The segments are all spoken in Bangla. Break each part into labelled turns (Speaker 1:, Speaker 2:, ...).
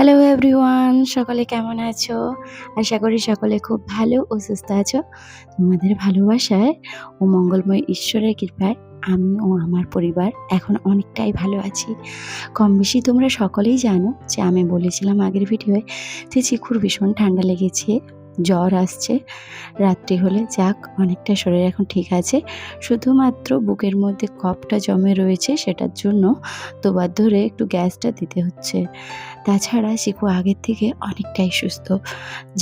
Speaker 1: হ্যালো এভরিওয়ান, সকলে কেমন আছো? আশা করি সকলে খুব ভালো ও সুস্থ আছো। তোমাদের ভালোবাসায় ও মঙ্গলময় ঈশ্বরের কৃপায় আমি ও আমার পরিবার এখন অনেকটাই ভালো আছি। কম বেশি তোমরা সকলেই জানো যে আমি বলেছিলাম আগের ভিডিওয়ে যে চিকুর ভীষণ ঠান্ডা লেগেছে, জ্বর আসছে। রাত্রি হলে যাক অনেকটা শরীর এখন ঠিক আছে। শুধুমাত্র বুকের মধ্যে কফটা জমে রয়েছে, সেটার জন্য দুবার ধরে একটু গ্যাসটা দিতে হচ্ছে। তাছাড়া চিকু আগের থেকে অনেকটাই সুস্থ।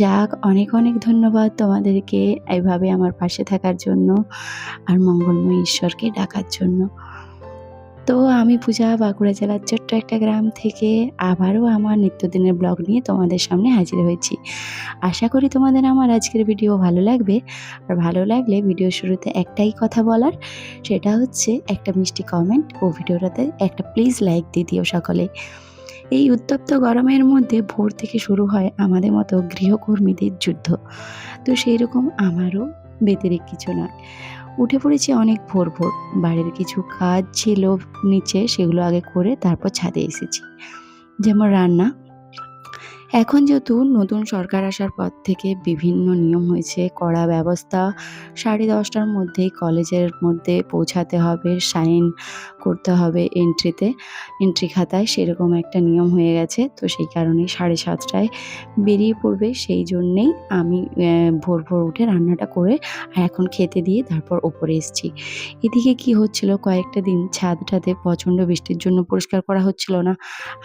Speaker 1: যাক অনেক, অনেক ধন্যবাদ তোমাদেরকে এভাবে আমার পাশে থাকার জন্য আর মঙ্গলময় ঈশ্বরকে ডাকার জন্য। তো আমি পূজা বাঁকুড়া জেলার ছোট্ট একটা গ্রাম থেকে আবারও আমার নিত্যদিনের ব্লগ নিয়ে তোমাদের সামনে হাজির হয়েছি। আশা করি তোমাদের আমার আজকের ভিডিও ভালো লাগবে। আর ভালো লাগলে ভিডিও শুরুতে একটাই কথা বলার, সেটা হচ্ছে একটা মিষ্টি কমেন্ট ও ভিডিওটাতে একটা প্লিজ লাইক দিয়ে দিও সকলে। এই উত্তপ্ত গরমের মধ্যে ভোর থেকে শুরু হয় আমাদের মতো গৃহকর্মীদের যুদ্ধ। তো সেই রকম আমারও ব্যতিরেক কিছু নয়। উঠে পড়েছি অনেক ভোর ভোর। বাড়ির কিছু কাজ ছিল নিচে, সেগুলো আগে করে তারপর ছাদে এসেছি। যেমন রান্না। এখন যেহেতু নতুন সরকার আসার পর থেকে বিভিন্ন নিয়ম হয়েছে, কড়া ব্যবস্থা। 10:30টার মধ্যেই কলেজের মধ্যে পৌঁছাতে হবে, সাইন করতে হবে এন্ট্রি খাতায়, সেরকম একটা নিয়ম হয়ে গেছে। তো সেই কারণেই 7:30টায় বেরিয়ে পড়বে। সেই জন্যেই আমি ভোর ভোর উঠে রান্নাটা করে আর এখন খেতে দিয়ে তারপর ওপরে এসেছি। এদিকে কি হচ্ছিল, কয়েকটা দিন ছাদটাতে প্রচণ্ড বৃষ্টির জন্য পরিষ্কার করা হচ্ছিল না।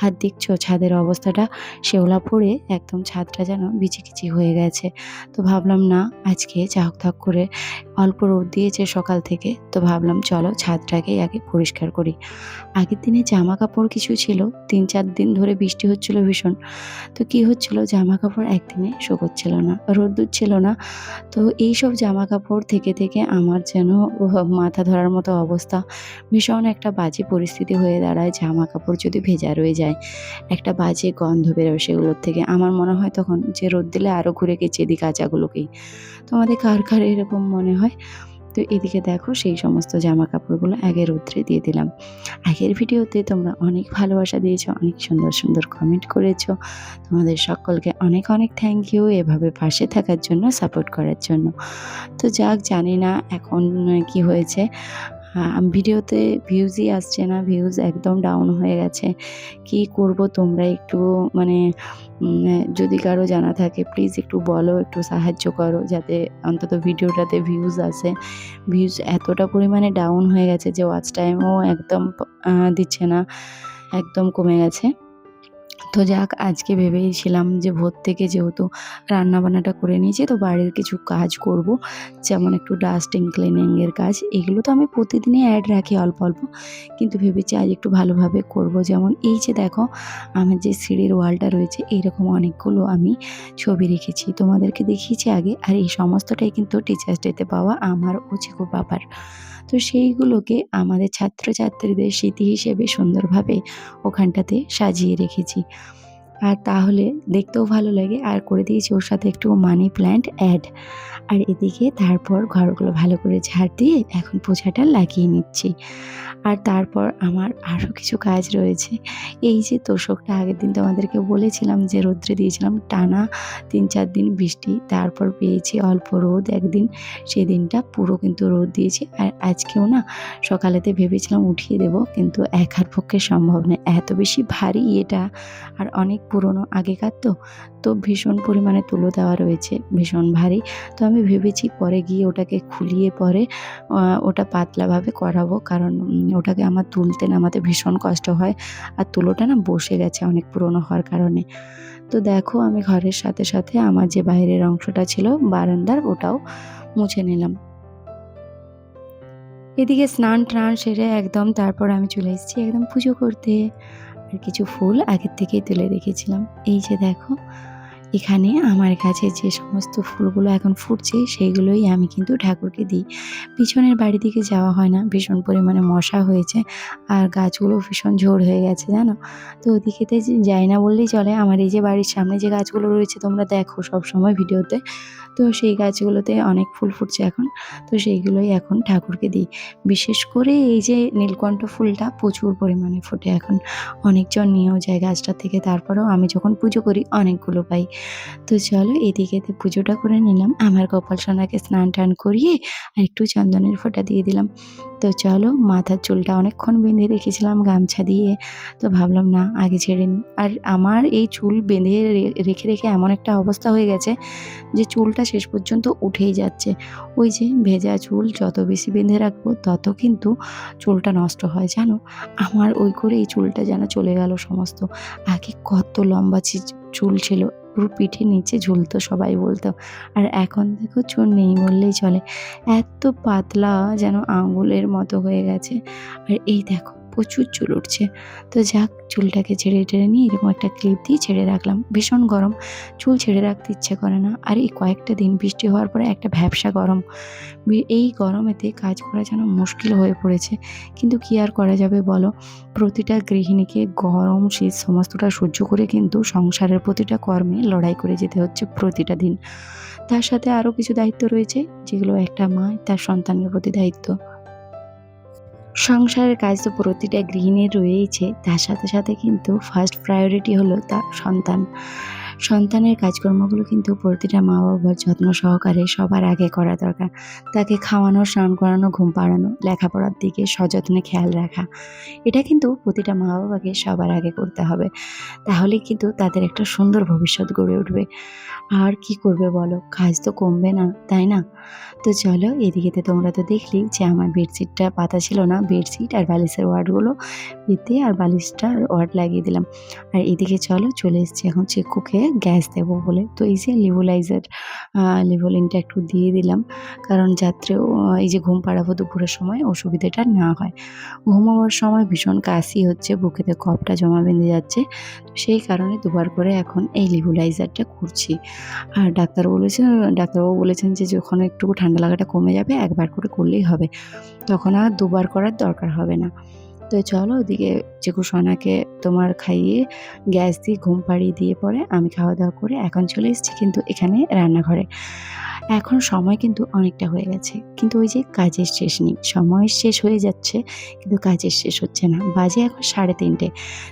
Speaker 1: আর দেখছো ছাদের অবস্থাটা শেওলা পড়ে একদম ছাদটা যেন বিচিকিচি হয়ে গেছে। তো ভাবলাম না, আজকে ঝাঁকঝাঁক করে অল্প রোদ দিয়েছে সকাল থেকে, তো ভাবলাম চলো ছাদটাকেই আগে পরিষ্কার করি। আগের দিনে জামা কাপড় কিছু ছিল, 3-4 দিন ধরে বৃষ্টি হচ্ছিল ভীষণ। তো কি হচ্ছিল, জামা কাপড় একদিনে শুকোচ্ছিল না, রোদ্দুর ছিল না। তো এইসব জামা কাপড় থেকে থেকে আমার যেন মাথা ধরার মতো অবস্থা। ভীষণ একটা বাজে পরিস্থিতি হয়ে দাঁড়ায়, জামা কাপড় যদি ভেজা রয়ে যায়। একটা বাজে গন্ধ বেরোয় সেগুলোর থেকে। আমার মনে হয় তখন যে রোদ দিলে আরও ঘুরে কেচে দিই কাচাগুলোকেই। তোমাদের কার কার এরকম মনে হয়? তো এদিকে দেখো সেই সমস্ত জামা কাপড়গুলো আগে রৌদ্রে দিয়ে দিলাম। আগের ভিডিওতে তোমরা অনেক ভালোবাসা দিয়েছো, অনেক সুন্দর সুন্দর কমেন্ট করেছো। তোমাদের সকলকে অনেক অনেক থ্যাংক ইউ এভাবে পাশে থাকার জন্য, সাপোর্ট করার জন্য। তো যাক জানি না এখন কি হয়েছে, ভিডিওতে ভিউজই আসছে না, ভিউজ একদম ডাউন হয়ে গেছে। কি করব তোমরা একটু মানে যদি কারো জানা থাকে প্লিজ একটু বলো, একটু সাহায্য করো যাতে অন্তত ভিডিওটাতে ভিউজ আসে। ভিউজ এতটা পরিমাণে ডাউন হয়ে গেছে যে ওয়াচ টাইমও একদম দিচ্ছে না, একদম কমে গেছে। তো যাক আজকে ভেবেইছিলাম যে ভোর থেকে যেহেতু রান্নাবান্নাটা করে নিয়েছি, তো বাড়ির কিছু কাজ করব। যেমন একটু ডাস্টিং ক্লিনিংয়ের কাজ, এগুলো তো আমি প্রতিদিনই অ্যাড রাখি অল্প অল্প, কিন্তু ভেবেছি আজ একটু ভালোভাবে করব। যেমন এই যে দেখো আমার যে সিঁড়ির ওয়ালটা রয়েছে, এইরকম অনেকগুলো আমি ছবি রেখেছি, তোমাদেরকে দেখিয়েছি আগে। আর এই সমস্তটাই কিন্তু টিচার্স ডেতে পাওয়া আমার ও চিকুর বাবার। তো সেইগুলোকে আমাদের ছাত্রছাত্রীদের স্মৃতি হিসেবে সুন্দরভাবে ওখানটাতে সাজিয়ে রেখেছি। আর তাহলে দেখতেও ভালো লাগে। আর করে দিয়েছি ওর সাথে একটু মানি প্ল্যান্ট অ্যাড। আর এদিকে তারপর ঘরগুলো ভালো করে ঝাড় দিয়ে এখন পোছাটা লাগিয়ে নিচ্ছি। আর তারপর আমার আরও কিছু কাজ রয়েছে। এই যে তোশকটা আগের দিন তোমাদেরকে বলেছিলাম যে রৌদ্রে দিয়েছিলাম, টানা 3-4 দিন বৃষ্টি, তারপর পেয়েছি অল্প রোদ একদিন, সেদিনটা পুরো কিন্তু রোদ দিয়েছে। আর আজকেও না সকালেতে ভেবেছিলাম উঠিয়ে দেবো, কিন্তু একার পক্ষে সম্ভব নয়, এত বেশি ভারী এটা। আর অনেক পুরনো আগেকার তো ভীষণ পরিমাণে তুলো দেওয়া রয়েছে, ভীষণ ভারী। তো আমি ভেবেছি পরে গিয়ে ওটাকে খুলিয়ে পরে ওটা পাতলাভাবে করাবো, কারণ ওটাকে আমার তুলতে নামাতে ভীষণ কষ্ট হয়। আর তুলোটা না বসে গেছে অনেক পুরনো হওয়ার কারণে। তো দেখো আমি ঘরের সাথে সাথে আমার যে বাইরের অংশটা ছিল বারান্দার, ওটাও মুছে নিলাম। এদিকে স্নান টান সেরে একদম তারপর আমি চলে এসেছি একদম পুজো করতে। আর কিছু ফুল আগের থেকেই তুলে রেখেছিলাম। এই যে দেখো এখানে আমার কাছে যে সমস্ত ফুলগুলো এখন ফুটছে সেইগুলোই আমি কিন্তু ঠাকুরকে দিই। পিছনের বাড়ির দিকে যাওয়া হয় না, ভীষণ পরিমাণে মশা হয়েছে আর গাছগুলো ভীষণ ঝোড় হয়ে গেছে জানো? তো ওদিকেতে যাই না বললেই চলে। আমার এই যে বাড়ির সামনে যে গাছগুলো রয়েছে তোমরা দেখো সবসময় ভিডিওতে। তো সেই গাছগুলোতে অনেক ফুল ফুটছে এখন। তো সেইগুলোই এখন ঠাকুরকে দিই। বিশেষ করে এই যে নীলকণ্ঠ ফুলটা প্রচুর পরিমাণে ফোটে এখন। অনেকজন নিয়েও যায় গাছটা থেকে। তারপরেও আমি যখন পুজো করি অনেকগুলো পাই। তো চলো এদিকেতে পুজোটা করে নিলাম। আমার কপাল সোনাকে স্নান-টান করিয়ে আর একটু চন্দনের ফোঁটা দিয়ে দিলাম। তো চলো মাথার চুলটা অনেকক্ষণ বেঁধে রেখেছিলাম গামছা দিয়ে। তো ভাবলাম না আগে ছেড়ে নিই। আর আমার এই চুল বেঁধে রেখে, রেখে এমন একটা অবস্থা হয়ে গেছে যে চুলটা শেষ পর্যন্ত উঠেই যাচ্ছে। ওই যে ভেজা চুল যত বেশি বেঁধে রাখবো তত কিন্তু চুলটা নষ্ট হয় জানো? আমার ওই করে এই চুলটা যেন চলে গেল সমস্ত। আগে কত লম্বা চুল ছিল। পুরো পিঠের নিচে ঝুলতো সবাই বলতো। আর এখন দেখো চুল নেই বললেই চলে। এত পাতলা যেন আঙুলের মতো হয়ে গেছে। আর এই দেখো প্রচুর চুল উঠছে। তো যাক চুলটাকে ছেড়ে টেড়ে নিয়ে এরকম একটা ক্লিপ দিয়ে ছেড়ে রাখলাম। ভীষণ গরম, চুল ছেড়ে রাখতে ইচ্ছে করে না। আর এই কয়েকটা দিন বৃষ্টি হওয়ার পরে একটা ভ্যাপসা গরম। এই গরমেতে কাজ করা যেন মুশকিল হয়ে পড়েছে। কিন্তু কি আর করা যাবে বলো? প্রতিটা গৃহিণীকে গরম শীত সমস্তটা সহ্য করে কিন্তু সংসারের প্রতিটা কর্মে লড়াই করে যেতে হচ্ছে প্রতিটা দিন। তার সাথে আরও কিছু দায়িত্ব রয়েছে যেগুলো একটা মা তার সন্তানের প্রতি দায়িত্ব। সংসারের কাজ তো প্রতিটা গৃহিণীর রয়েইছে, তার সাথে, সাথে কিন্তু ফার্স্ট প্রায়োরিটি হলো তার সন্তান। সন্তানের কাজকর্মগুলো কিন্তু প্রতিটা মা-বাবার যত্ন সহকারে সবার আগে করা দরকার। তাকে খাওয়ানো, স্নান করানো, ঘুম পাড়ানো, লেখাপড়ার দিকে সযত্নে খেয়াল রাখা। এটা কিন্তু প্রতিটা মা-বাবাকে সবার আগে করতে হবে। তাহলেই কিন্তু তাদের একটা সুন্দর ভবিষ্যৎ গড়ে উঠবে। আর কি করবে বলো? কাজ তো কমবে না, তাই না? তো চলো এদিকেতে তোমরা তো দেখলেই যে আমার বেডশিটটা পাতা ছিল না। বেডশিট আর বালিশের ওয়ার্ডগুলো পেতে আর বালিশটার ওয়ার্ড লাগিয়ে দিলাম। আর এদিকে চলো চলে এসেছি এখন চিক্কুকে গ্যাস দেবো বলে। তো এই যে লিবুলাইজার লিভোলিনটা একটু দিয়ে দিলাম। কারণ যাত্রেও এই যে ঘুম পাড়াবো দুপুরের সময় অসুবিধাটা না হয়। ঘুমাবার সময় ভীষণ কাশি হচ্ছে, বুকেতে কফটা জমা বেঁধে যাচ্ছে। তো সেই কারণে দুবার করে এখন এই লিবুলাইজারটা করছি। আর ডাক্তারবাবু বলেছেন যে যখন একটু ঠান্ডা লাগাটা কমে যাবে একবার করে করলেই হবে। তখন আর দুবার করার দরকার হবে না। তো চলো ওদিকে চিকু সোনাকে তোমার খাইয়ে গ্যাস দিয়ে ঘুম পাড়িয়ে দিয়ে পরে আমি খাওয়া-দাওয়া করে এখন চলে এসেছি কিন্তু এখানে রান্নাঘরে। এখন সময় কিন্তু অনেকটা হয়ে গেছে। কিন্তু ওই যে কাজের শেষ নেই। সময় শেষ হয়ে যাচ্ছে কিন্তু কাজের শেষ হচ্ছে না। বাজে এখন 3:30।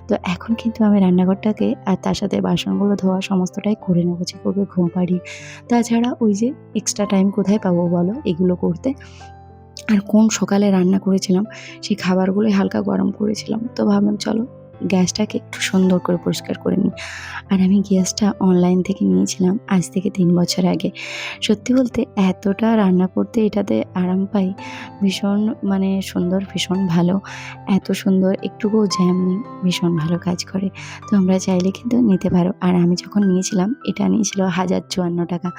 Speaker 1: তো এখন কিন্তু আমি রান্নাঘরটাকে আর তার সাথে বাসনগুলো ধোয়া সমস্তটাই করে নেব চিকুকে ঘুম পাড়িয়ে। তাছাড়া ওই যে এক্সট্রা টাইম কোথায় পাবো বলো এগুলো করতে? আর কোন সকালে রান্না করেছিলাম সেই খাবারগুলোই হালকা গরম করেছিলাম। তো ভাবলাম চলো গ্যাসটাকে একটু সুন্দর করে পরিষ্কার করে নিই। আর আমি গ্যাসটা অনলাইন থেকে নিয়েছিলাম আজ থেকে ৩ বছর আগে। সত্যি বলতে এতটা রান্না করতে এটাতে আরাম পাই, ভীষণ মানে সুন্দর, ভীষণ ভালো। এত সুন্দর একটুকুও জ্যাম নেই, ভীষণ ভালো কাজ করে। তো আমরা চাইলে কিন্তু নিতে পারো। আর আমি যখন নিয়েছিলাম এটা নিয়েছিল ৳১,০৫৪।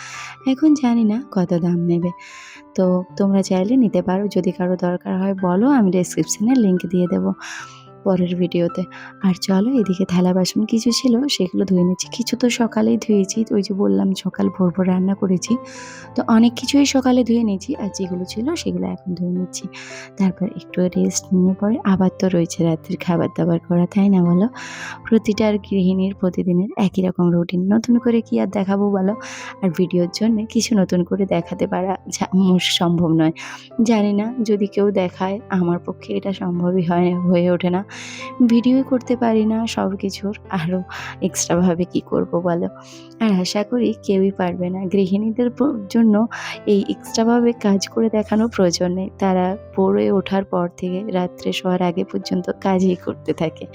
Speaker 1: এখন জানি না কত দাম নেবে। তো তোমরা চাইলে নিতে পারো। যদি কারো দরকার হয় বলো, আমি ডেসক্রিপশনে লিংক দিয়ে দেবো পরের ভিডিওতে। আর চলো এদিকে থালা বাসন কিছু ছিল সেগুলো ধুয়ে নিচ্ছি। কিছু তো সকালেই ধুয়েছি, ওই যে বললাম সকাল ভোর, ভোর রান্না করেছি। তো অনেক কিছুই সকালে ধুয়ে নিয়েছি আর যেগুলো ছিল সেগুলো এখন ধুয়ে নিচ্ছি। তারপর একটু রেস্ট নিয়ে পরে আবার তো রয়েছে রাত্রির খাবার-দাবার করা, তাই না বলো? প্রতিটা গৃহিণীর প্রতিদিনের একই রকম রুটিন। নতুন করে কি আর দেখাবো বলো? আর ভিডিওর জন্যে কিছু নতুন করে দেখাতে পারা সম্ভব নয়। জানি না যদি কেউ দেখায়, আমার পক্ষে এটা সম্ভবই হয়ে ওঠে না। ভিডিওই করতে পারি না সবকিছুর, আরও এক্সট্রাভাবে কি করব বলো? আর আশা করি কেউই পারবে না। গৃহিণীদের জন্য এই এক্সট্রাভাবে কাজ করে দেখানোর প্রয়োজন নেই। তারা ভোরে ওঠার পর থেকে রাত্রে শোয়ার আগে পর্যন্ত কাজই করতে থাকে।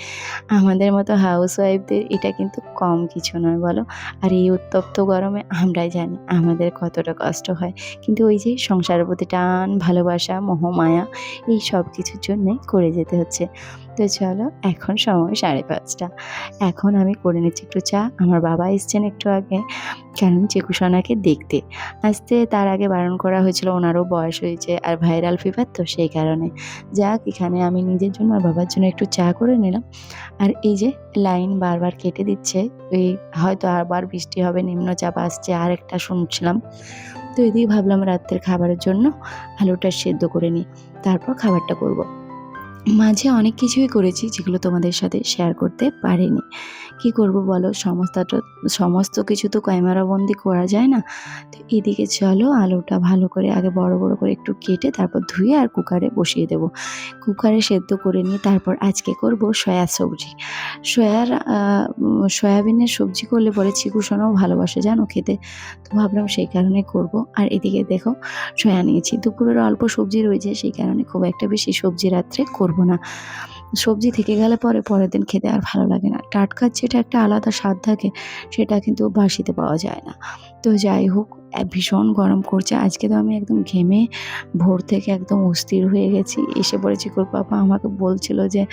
Speaker 1: আমাদের মতো হাউসওয়াইফদের এটা কিন্তু কম কিছু নয় বলো? আর এই উত্তপ্ত গরমে আমরাই জানি আমাদের কতটা কষ্ট হয়। কিন্তু ওই যে সংসারের প্রতি টান, ভালোবাসা, মোহমায়া এই সব কিছুর জন্যে করে যেতে হচ্ছে। তো চলো এখন সময় 5:30। এখন আমি করে নিচ্ছি একটু চা। আমার বাবা এসছেন একটু আগে, কারণ চিকু সোনাকে দেখতে। আসতে তার আগে বারণ করা হয়েছিল, ওনারও বয়স হয়েছে আর ভাইরাল ফিভার তো সেই কারণে। যাক এখানে আমি নিজের জন্য আর বাবার জন্য একটু চা করে নিলাম। আর এই যে লাইন বারবার কেটে দিচ্ছে, এই হয়তো আবার বৃষ্টি হবে, নিম্নচাপ আসছে আরেকটা শুনছিলাম। তো এদিকে ভাবলাম রাত্রের খাবারের জন্য আলুটা সেদ্ধ করে নিই, তারপর খাবারটা করব। মাঝে অনেক কিছুই করেছি যেগুলো তোমাদের সাথে শেয়ার করতে পারিনি। কি করব বলো, সমস্ত কিছু তো ক্যামেরাবন্দি করা যায় না। তো এদিকে চলো আলুটা ভালো করে আগে বড় বড় করে একটু কেটে তারপর ধুয়ে আর কুকারে বসিয়ে দেব। কুকারে সেদ্ধ করে নিয়ে তারপর আজকে করব সয়া সবজি। সয়াবিনের সবজি করলে পরে চিকু সোনাও ভালোবাসে জানো খেতে। তো ভাবলাম সেই কারণে করব। আর এদিকে দেখো সয়া নিয়েছি, দুপুরের অল্প সবজি রয়েছে সেই কারণে খুব একটা বেশি সবজি রাত্রে করব না। সবজি থেকে গেলে পরে পরের দিন খেতে আর ভালো লাগে না। টাটকার যেটা একটা আলাদা স্বাদ থাকে সেটা কিন্তু বাসিতে পাওয়া যায় না। তো যাই হোক, ভীষণ গরম করছে আজকে, তো আমি একদম ঘেমে ভোর থেকে একদম অস্থির হয়ে গেছি। এসে পড়েছি ওর পাপা আমাকে বলছিল যে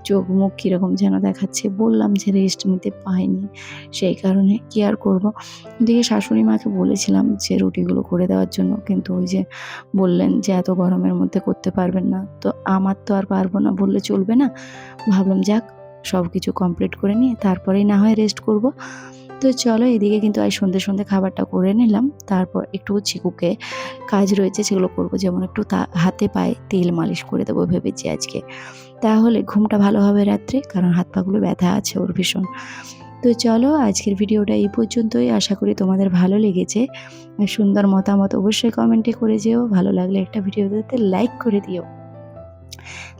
Speaker 1: চোখ মুখ কীরকম যেন দেখাচ্ছে, বললাম যে রেস্ট নিতে পাইনি, সেই কারণে কি আর করব। ওদিকে শাশুড়ি মাকে বলেছিলাম যে রুটিগুলো করে দেওয়ার জন্য, কিন্তু ওই যে বললেন যে এত গরমের মধ্যে করতে পারবেন না। তো আমার তো আর পারবো না বললে চলবে না। ভাবলাম যাক সব কিছু কমপ্লিট করে নিয়ে তারপরেই না হয় রেস্ট করব। তো চলো এদিকে কিন্তু আজ সন্ধ্যে সন্ধ্যে খাবারটা করে নিলাম, তারপর একটু চিকুকে কাজ রয়েছে সেগুলো করব, যেমন একটু হাতে পায়ে তেল মালিশ করে দেবো ভেবেছি আজকে, তাহলে ঘুমটা ভালো হবে রাত্রে, কারণ হাত পাগুলো ব্যথা আছে ওর ভীষণ। তো চলো আজকের ভিডিওটা এই পর্যন্তই, আশা করি তোমাদের ভালো লেগেছে। আর সুন্দর মতামত অবশ্যই কমেন্টে করে যেও, ভালো লাগলে একটা ভিডিওতে লাইক করে দিও।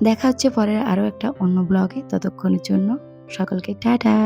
Speaker 1: দেখা হচ্ছে পরের আরও একটা অন্য ব্লগে, ততক্ষণের জন্য সকলকে টাটা।